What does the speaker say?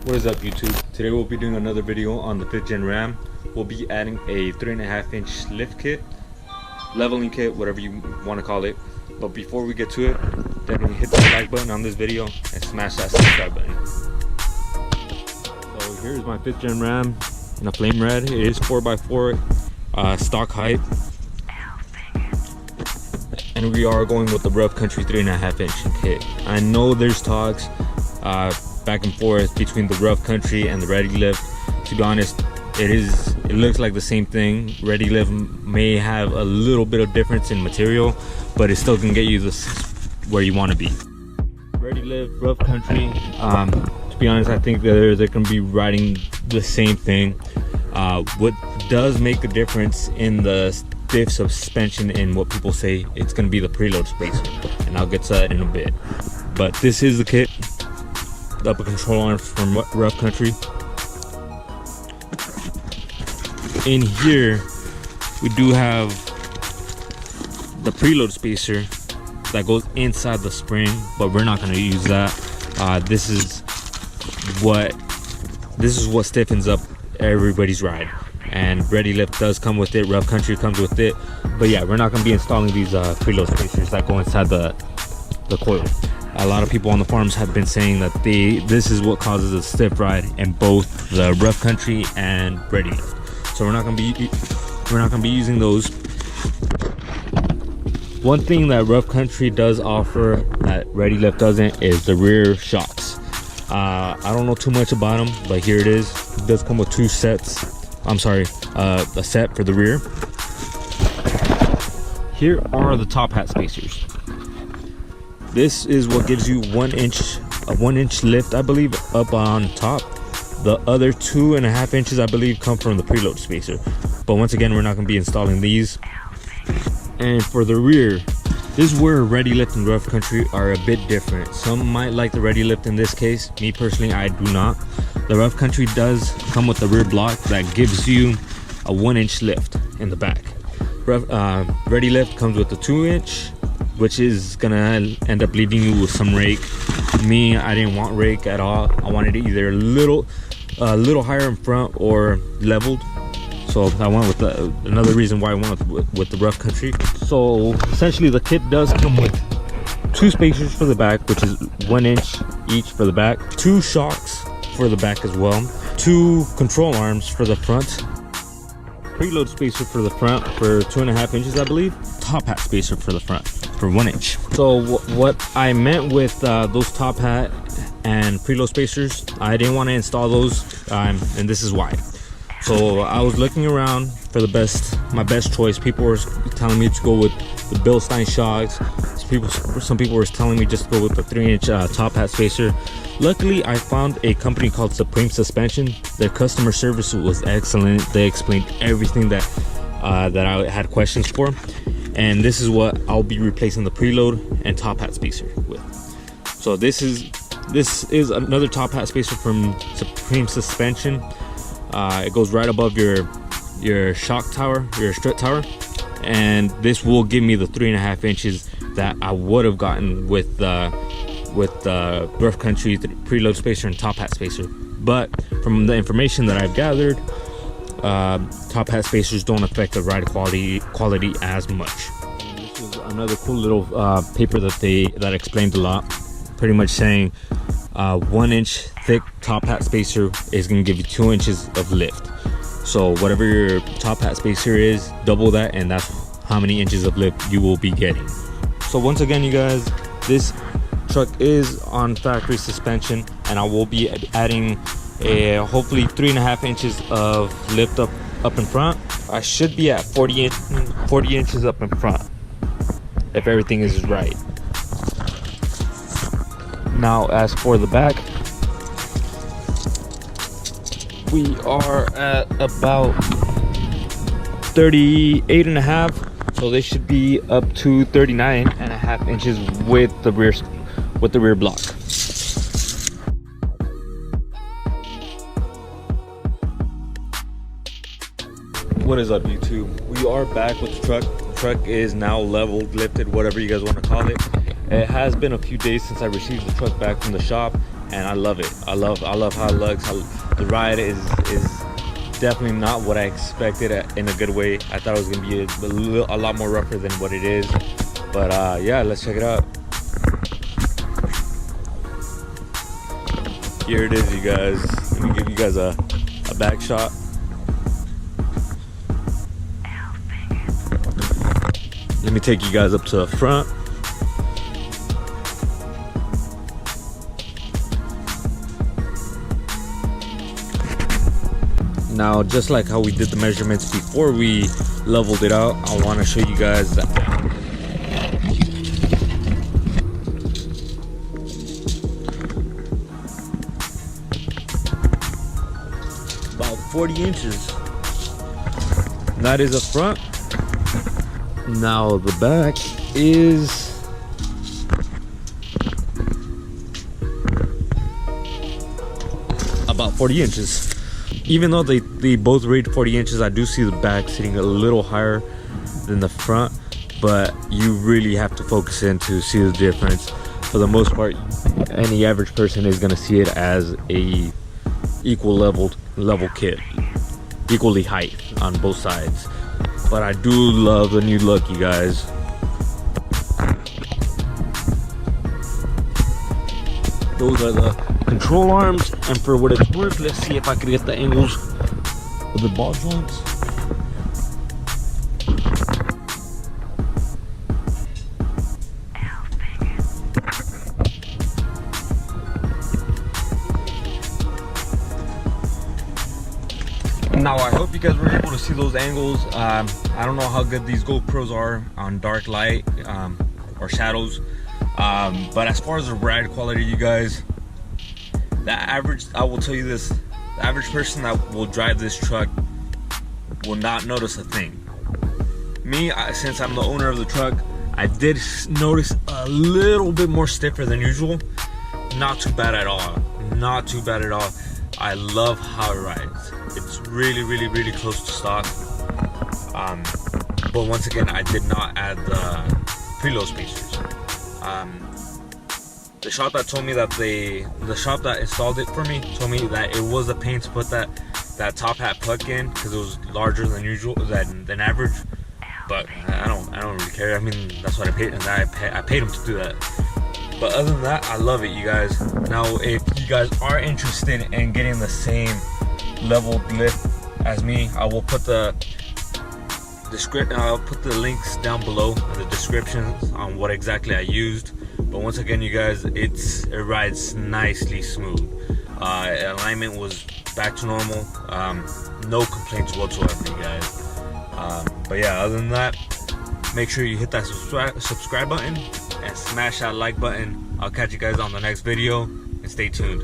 What is up, YouTube? Today we'll be doing another video on the 5th gen Ram. We'll be adding a 3.5-inch lift kit, leveling kit, whatever you want to call it. But before we get to it, definitely hit the like button on this video and smash that subscribe button. So here's my 5th gen Ram in a flame red. It is 4x4 stock height. And we are going with the Rough Country 3.5-inch kit. I know there's talks back and forth between the Rough Country and the Ready Lift. To be honest, it looks like the same thing. Ready Lift may have a little bit of difference in material, but it still can get you this where you want to be. Ready Lift, Rough Country, to be honest, I think they're going to be riding the same thing. What does make a difference in the stiff suspension and what people say, it's going to be the preload spacer, and I'll get to that in a bit. But this is the kit, the upper control arms from Rough Country. In here we do have the preload spacer that goes inside the spring, but we're not going to use that. This is what stiffens up everybody's ride, and Ready Lift does come with it, Rough Country comes with it. But yeah, we're not going to be installing these preload spacers that go inside the coil. A lot of people on the farms have been saying that this is what causes a stiff ride in both the Rough Country and Ready Lift. So we're not going to be using those. One thing that Rough Country does offer that Ready Lift doesn't is the rear shocks. I don't know too much about them, but here it is. It does come with two sets. I'm sorry, a set for the rear. Here are the top hat spacers. This is what gives you a 1 inch lift, I believe, up on top. The other 2.5 inches, I believe, come from the preload spacer. But once again, we're not going to be installing these. And for the rear, this is where Ready Lift and Rough Country are a bit different. Some might like the Ready Lift in this case. Me personally, I do not. The Rough Country does come with the rear block that gives you a 1 inch lift in the back. Ready Lift comes with the 2 inch, which is gonna end up leaving you with some rake. Me, I didn't want rake at all. I wanted it either a little higher in front or leveled. So I went with another reason why I went with the Rough Country. So essentially the kit does come with 2 spacers for the back, which is 1 inch each for the back, 2 shocks for the back as well, 2 control arms for the front, preload spacer for the front for 2.5 inches, I believe, top hat spacer for the front for 1 inch. So what I meant with those top hat and preload spacers, I didn't want to install those, and this is why. So I was looking around for my best choice. People were telling me to go with the Bilstein shocks. Some people were telling me just to go with the 3-inch top hat spacer. Luckily, I found a company called Supreme Suspension. Their customer service was excellent. They explained everything that I had questions for. And this is what I'll be replacing the preload and top hat spacer with. So this is another top hat spacer from Supreme Suspension. It goes right above your shock tower, your strut tower, and this will give me the 3.5 inches that I would have gotten with the Rough Country preload spacer and top hat spacer. But from the information that I've gathered, top hat spacers don't affect the ride quality as much. And this is another cool little paper that explained a lot, pretty much saying 1 inch thick top hat spacer is going to give you 2 inches of lift. So whatever your top hat spacer is, double that, and that's how many inches of lift you will be getting. So once again, you guys, this truck is on factory suspension, and I will be adding a hopefully 3.5 inches of lift up in front. I should be at 40 inches up in front if everything is right. Now as for the back, we are at about 38.5, so they should be up to 39.5 inches with the rear block. What is up, YouTube? We are back with the truck. The truck is now leveled, lifted, whatever you guys want to call it. It has been a few days since I received the truck back from the shop, and I love it. I love how it looks. The ride is definitely not what I expected in a good way. I thought it was gonna be a lot more rougher than what it is, but yeah, let's check it out. Here it is, you guys. Let me give you guys a back shot. Let me take you guys up to the front. Now, just like how we did the measurements before we leveled it out, I want to show you guys that. About 40 inches. That is the front. Now the back is about 40 inches. Even though they both rate 40 inches, I do see the back sitting a little higher than the front, but you really have to focus in to see the difference. For the most part, any average person is going to see it as a equal level kit, equally height on both sides. But I do love the new look, you guys. Those are the control arms, and for what it's worth, let's see if I can get the angles of the ball joints. Now, I hope you guys were able to see those angles. I don't know how good these GoPros are on dark light or shadows, but as far as the ride quality, you guys, I will tell you this, the average person that will drive this truck will not notice a thing. Me, since I'm the owner of the truck, I did notice a little bit more stiffer than usual. Not too bad at all. Not too bad at all. I love how it rides. It's really, really, really close to stock. But once again, I did not add the preload spacers. The shop that told me that the shop that installed it for me told me that it was a pain to put that top hat puck in because it was larger than usual, than average. But I don't really care. I mean, that's what I paid, and I paid them to do that. But other than that, I love it, you guys. Now, if you guys are interested in getting the same level lift as me, I will put the links down below in the descriptions on what exactly I used. But once again, you guys, it rides nicely smooth. Alignment was back to normal. No complaints whatsoever, you guys. But yeah, other than that, make sure you hit that subscribe button and smash that like button. I'll catch you guys on the next video, and stay tuned.